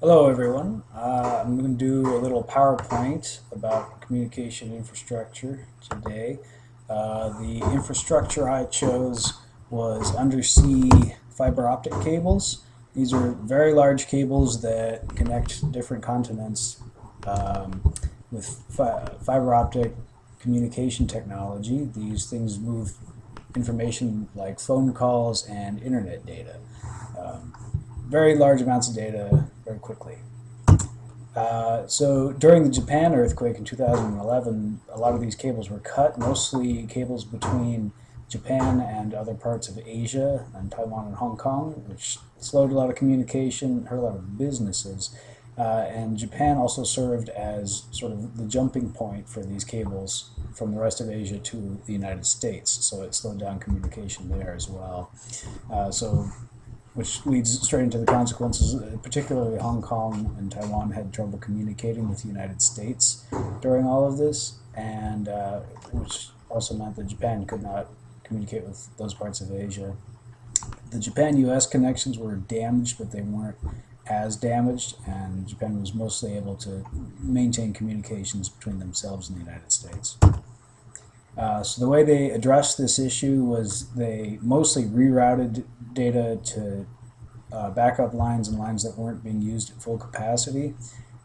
Hello everyone. I'm going to do a little PowerPoint about communication infrastructure today. The infrastructure I chose was undersea fiber optic cables. These are very large cables that connect different continents with fiber optic communication technology. These things move information like phone calls and internet data. Um, Very large amounts of data very quickly. So during the Japan earthquake in 2011, a lot of these cables were cut, mostly cables between Japan and other parts of Asia and Taiwan and Hong Kong, which slowed a lot of communication, hurt a lot of businesses. And Japan also served as sort of the jumping point for these cables from the rest of Asia to the United States, so it slowed down communication there as well. So which leads straight into the consequences. Particularly Hong Kong and Taiwan had trouble communicating with the United States during all of this, and which also meant that Japan could not communicate with those parts of Asia. The Japan-U.S. connections were damaged, but they weren't as damaged, and Japan was mostly able to maintain communications between themselves and the United States. So the way they addressed this issue was they mostly rerouted data to backup lines and lines that weren't being used at full capacity,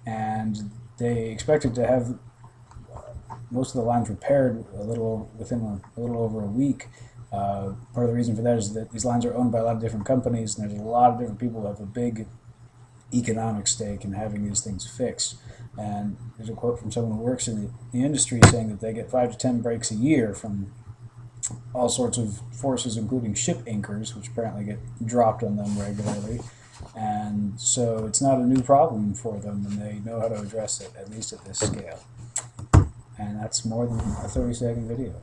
and they expected to have most of the lines repaired within a little over a week. Part of the reason for that is that these lines are owned by a lot of different companies, and there's a lot of different people who have a big economic stake in having these things fixed. And there's a quote from someone who works in the industry saying that they get 5 to 10 breaks a year from all sorts of forces, including ship anchors, which apparently get dropped on them regularly. And so it's not a new problem for them, and they know how to address it, at least at this scale. And that's more than a 30-second video.